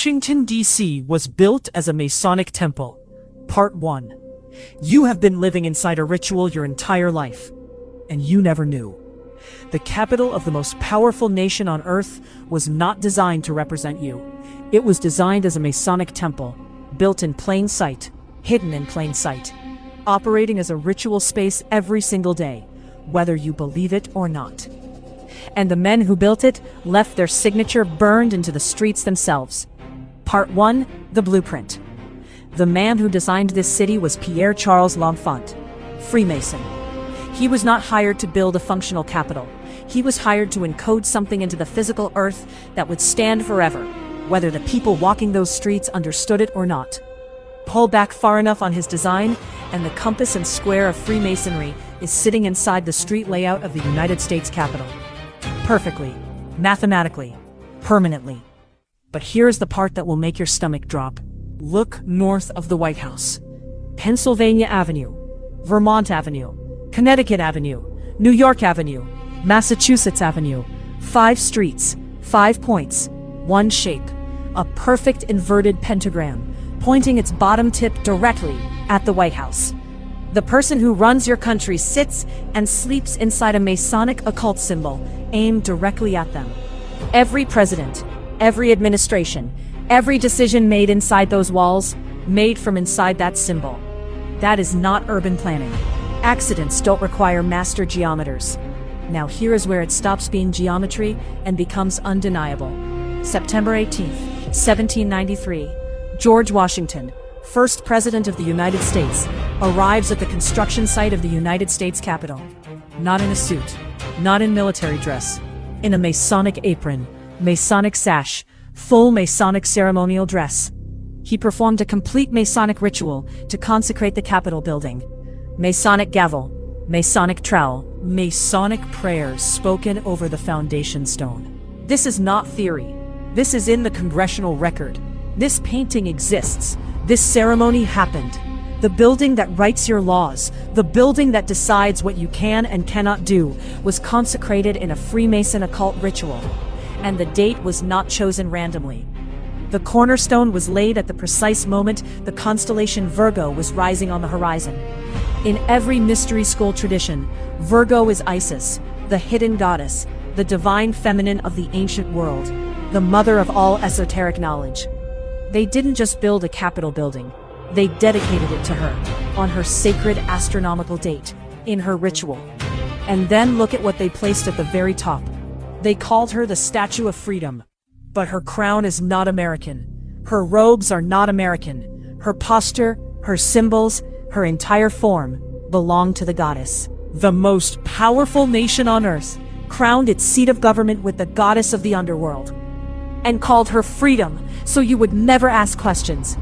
Washington, D.C. was built as a Masonic temple. Part 1. You have been living inside a ritual your entire life, and you never knew. The capital of the most powerful nation on Earth was not designed to represent you. It was designed as a Masonic temple, built in plain sight, hidden in plain sight, operating as a ritual space every single day, whether you believe it or not. And the men who built it left their signature burned into the streets themselves. Part 1. The Blueprint. The man who designed this city was Pierre Charles L'Enfant, Freemason. He was not hired to build a functional capital. He was hired to encode something into the physical earth that would stand forever, whether the people walking those streets understood it or not. Pull back far enough on his design, and the compass and square of Freemasonry is sitting inside the street layout of the United States Capitol. Perfectly, mathematically, permanently. But here's the part that will make your stomach drop. Look north of the White House. Pennsylvania Avenue, Vermont Avenue, Connecticut Avenue, New York Avenue, Massachusetts Avenue. 5 streets, 5 points, 1 shape. A perfect inverted pentagram, pointing its bottom tip directly at the White House. The person who runs your country sits and sleeps inside a Masonic occult symbol aimed directly at them. Every president, every administration, every decision made inside those walls, made from inside that symbol. That is not urban planning. Accidents don't require master geometers. Now here is where it stops being geometry and becomes undeniable. September 18th, 1793, George Washington, first President of the United States, arrives at the construction site of the United States Capitol. Not in a suit, not in military dress, in a Masonic apron, Masonic sash, full Masonic ceremonial dress. He performed a complete Masonic ritual to consecrate the Capitol building. Masonic gavel, Masonic trowel, Masonic prayers spoken over the foundation stone. This is not theory. This is in the congressional record. This painting exists. This ceremony happened. The building that writes your laws, the building that decides what you can and cannot do, was consecrated in a Freemason occult ritual. And the date was not chosen randomly. The cornerstone was laid at the precise moment the constellation Virgo was rising on the horizon. In every mystery school tradition, Virgo is Isis, the hidden goddess, the divine feminine of the ancient world, the mother of all esoteric knowledge. They didn't just build a Capitol building. They dedicated it to her, on her sacred astronomical date, in her ritual. And then look at what they placed at the very top. They called her the Statue of Freedom. But her crown is not American. Her robes are not American. Her posture, her symbols, her entire form belong to the goddess. The most powerful nation on earth crowned its seat of government with the goddess of the underworld, and called her Freedom, so you would never ask questions.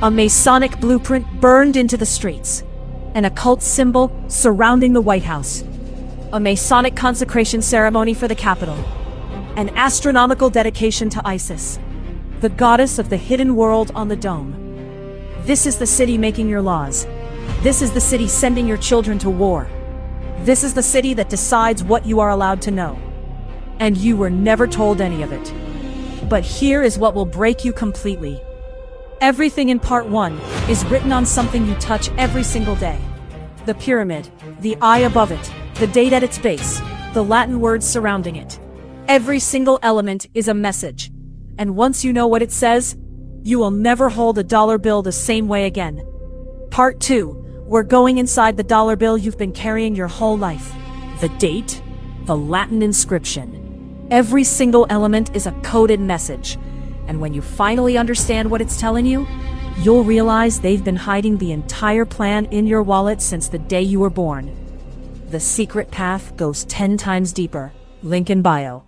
A Masonic blueprint burned into the streets. An occult symbol surrounding the White House. A Masonic consecration ceremony for the Capitol. An astronomical dedication to Isis, the goddess of the hidden world on the dome. This is the city making your laws. This is the city sending your children to war. This is the city that decides what you are allowed to know. And you were never told any of it. But here is what will break you completely. Everything in Part 1 is written on something you touch every single day. The pyramid, the eye above it, the date at its base, the Latin words surrounding it. Every single element is a message. And once you know what it says, you will never hold a dollar bill the same way again. Part 2, we're going inside the dollar bill you've been carrying your whole life. The date, the Latin inscription. Every single element is a coded message. And when you finally understand what it's telling you, you'll realize they've been hiding the entire plan in your wallet since the day you were born. The secret path goes 10 times deeper. Link in bio.